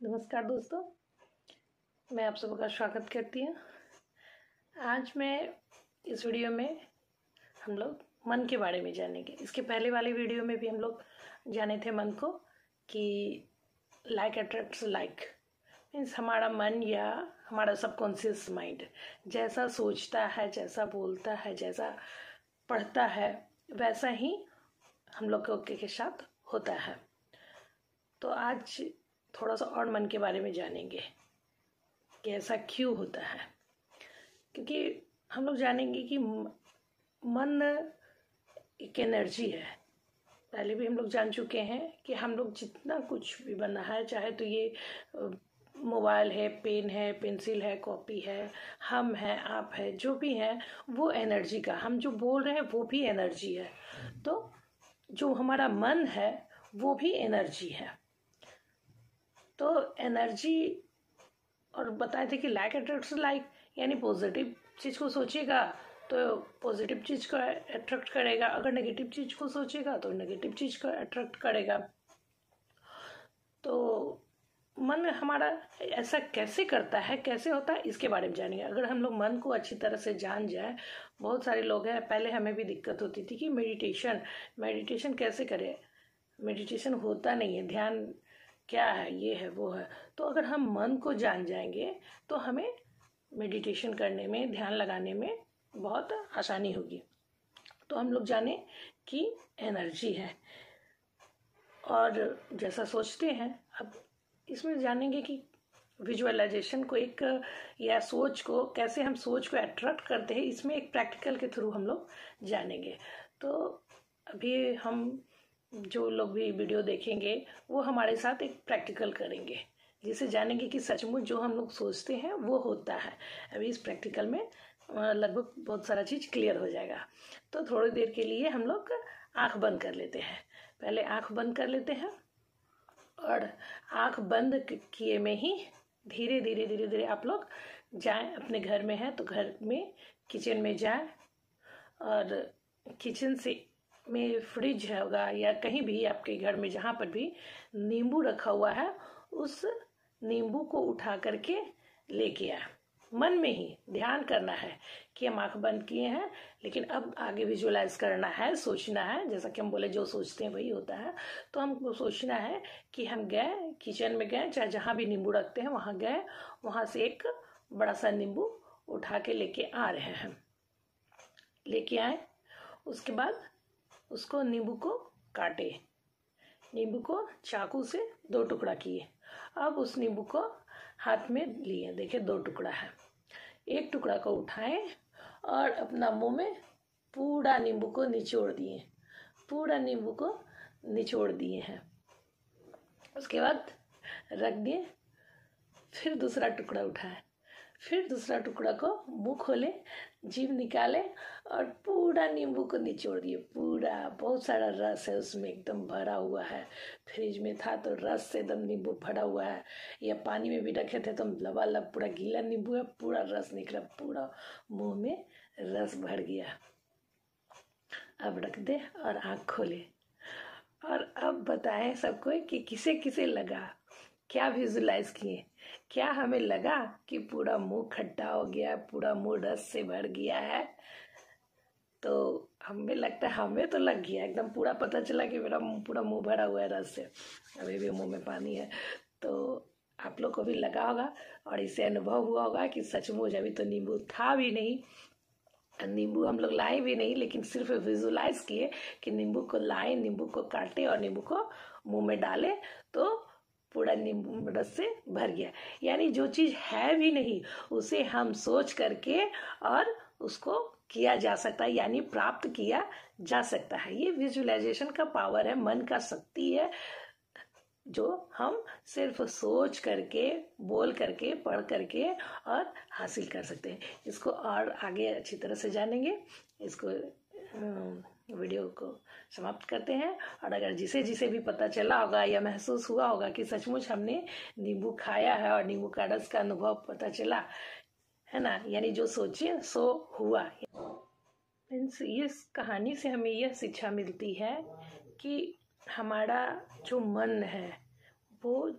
नमस्कार दोस्तों, मैं आप सबका स्वागत करती हूँ। आज मैं इस वीडियो में हम लोग मन के बारे में जानेंगे। इसके पहले वाले वीडियो में भी हम लोग जाने थे मन को कि लाइक अट्रैक्ट्स लाइक, मीन्स हमारा मन या हमारा सबकॉन्शियस माइंड जैसा सोचता है, जैसा बोलता है, जैसा पढ़ता है, वैसा ही हम लोग के साथ होता है। तो आज थोड़ा सा और मन के बारे में जानेंगे कि ऐसा क्यों होता है। क्योंकि हम लोग जानेंगे कि मन एक एनर्जी है। पहले भी हम लोग जान चुके हैं कि हम लोग जितना कुछ भी बना है, चाहे तो ये मोबाइल है, पेन है, पेंसिल है, कॉपी है, हम हैं, आप है, जो भी है वो एनर्जी का, हम जो बोल रहे हैं वो भी एनर्जी है। तो जो हमारा मन है वो भी एनर्जी है। तो एनर्जी, और बताए थे कि लाइक अट्रैक्ट्स लाइक, यानी पॉजिटिव चीज़ को सोचेगा तो पॉजिटिव चीज़ को अट्रैक्ट करेगा, अगर नेगेटिव चीज़ को सोचेगा तो नेगेटिव चीज़ को अट्रैक्ट करेगा। तो मन हमारा ऐसा कैसे करता है, कैसे होता है, इसके बारे में जानेंगे। अगर हम लोग मन को अच्छी तरह से जान जाए, बहुत सारे लोग हैं, पहले हमें भी दिक्कत होती थी कि मेडिटेशन कैसे करें, मेडिटेशन होता नहीं है, ध्यान क्या है, ये है, वो है। तो अगर हम मन को जान जाएंगे तो हमें मेडिटेशन करने में, ध्यान लगाने में बहुत आसानी होगी। तो हम लोग जाने कि एनर्जी है और जैसा सोचते हैं। अब इसमें जानेंगे कि विजुअलाइजेशन को एक, या सोच को कैसे हम सोच को अट्रैक्ट करते हैं, इसमें एक प्रैक्टिकल के थ्रू हम लोग जानेंगे। तो अभी हम जो लोग भी वीडियो देखेंगे वो हमारे साथ एक प्रैक्टिकल करेंगे, जिसे जानेंगे कि सचमुच जो हम लोग सोचते हैं वो होता है। अभी इस प्रैक्टिकल में लगभग बहुत सारा चीज़ क्लियर हो जाएगा। तो थोड़ी देर के लिए हम लोग आँख बंद कर लेते हैं। पहले आँख बंद कर लेते हैं और आँख बंद किए में ही धीरे धीरे धीरे धीरे आप लोग जाएं। अपने घर में हैं तो घर में किचन में जाएं और किचन से में फ्रिज होगा या कहीं भी आपके घर में जहाँ पर भी नींबू रखा हुआ है, उस नींबू को उठा करके लेके आए। मन में ही ध्यान करना है कि हम आंख बंद किए हैं, लेकिन अब आगे विजुअलाइज करना है, सोचना है। जैसा कि हम बोले जो सोचते हैं वही होता है। तो हमको सोचना है कि हम गए किचन में, गए चाहे जहाँ भी नींबू रखते हैं वहाँ गए, वहाँ से एक बड़ा सा नींबू उठा के लेके आ रहे हैं। लेके आए, उसके बाद उसको नींबू को काटे, नींबू को चाकू से 2 टुकड़ा किए। अब उस नींबू को हाथ में लिए, देखिए 2 टुकड़ा है। एक टुकड़ा को उठाएं और अपना मुंह में पूरा नींबू को निचोड़ दिए, पूरा नींबू को निचोड़ दिए हैं। उसके बाद रख दिए। फिर दूसरा टुकड़ा उठाएं, फिर दूसरा टुकड़ा को मुंह खोले, जीभ निकाले और पूरा नींबू को निचोड़ दिए। पूरा, बहुत सारा रस है उसमें, एकदम भरा हुआ है। फ्रिज में था तो रस से एकदम नींबू भरा हुआ है, या पानी में भी रखे थे तो लबालब पूरा गीला नींबू है, पूरा रस निकला, पूरा मुंह में रस भर गया। अब रख दे और आँख खोले और अब बताएं सबको कि किसे किसे लगा, क्या विजुलाइज किए, क्या हमें लगा कि पूरा मुंह खट्टा हो गया, पूरा मुंह रस से भर गया है। तो हमें लगता है, हमें तो लग गया एकदम, पूरा पता चला कि मेरा पूरा मुंह भरा हुआ है रस से, अभी भी मुंह में पानी है। तो आप लोग को भी लगा होगा और इससे अनुभव हुआ होगा कि सचमुच अभी तो नींबू था भी नहीं, नींबू हम लोग लाए भी नहीं, लेकिन सिर्फ विजुलाइज किए कि नींबू को लाए, नींबू को काटे और नींबू को मुंह में डाले तो पूरा नींबू रस से भर गया। यानी जो चीज़ है भी नहीं उसे हम सोच करके और उसको किया जा सकता है, यानी प्राप्त किया जा सकता है। ये विजुअलाइजेशन का पावर है, मन का शक्ति है, जो हम सिर्फ सोच करके, बोल करके, पढ़ करके और हासिल कर सकते हैं। इसको और आगे अच्छी तरह से जानेंगे। इसको वीडियो को समाप्त करते हैं। और अगर जिसे जिसे भी पता चला होगा या महसूस हुआ होगा कि सचमुच हमने नींबू खाया है और नींबू का रस का अनुभव पता चला है ना, यानी जो सोचे सो हुआ। मीन्स इस कहानी से हमें यह शिक्षा मिलती है कि हमारा जो मन है वो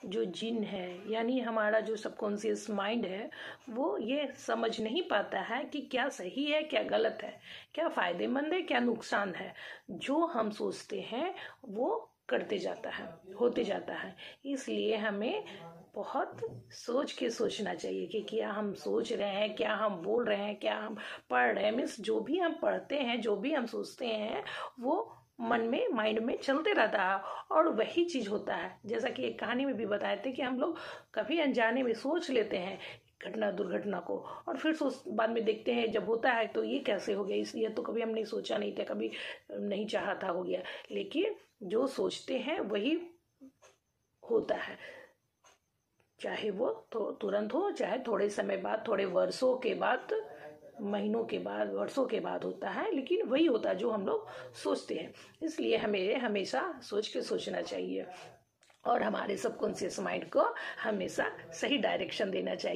जो जिन है यानी हमारा जो सबकॉन्शियस माइंड है वो ये समझ नहीं पाता है कि क्या सही है क्या गलत है, क्या फायदेमंद है क्या नुकसान है। जो हम सोचते हैं वो करते जाता है, होते जाता है। इसलिए हमें बहुत सोच के सोचना चाहिए कि क्या हम सोच रहे हैं, क्या हम बोल रहे हैं, क्या हम पढ़ रहे हैं। मीन्स जो भी हम पढ़ते हैं, जो भी हम सोचते हैं वो मन में, माइंड में चलते रहता है और वही चीज होता है। जैसा कि एक कहानी में भी बताए थे कि हम लोग कभी अनजाने में सोच लेते हैं घटना दुर्घटना को, और फिर सोच बाद में देखते हैं जब होता है तो ये कैसे हो गया, इसलिए तो कभी हमने सोचा नहीं था, कभी नहीं चाहा था, हो गया। लेकिन जो सोचते हैं वही होता है, चाहे वो तुरंत हो, चाहे थोड़े समय बाद, थोड़े वर्षों के बाद, महीनों के बाद, वर्षों के बाद होता है, लेकिन वही होता है जो हम लोग सोचते हैं। इसलिए हमें हमेशा सोच के सोचना चाहिए और हमारे सबकॉन्शियस माइंड को हमेशा सही डायरेक्शन देना चाहिए।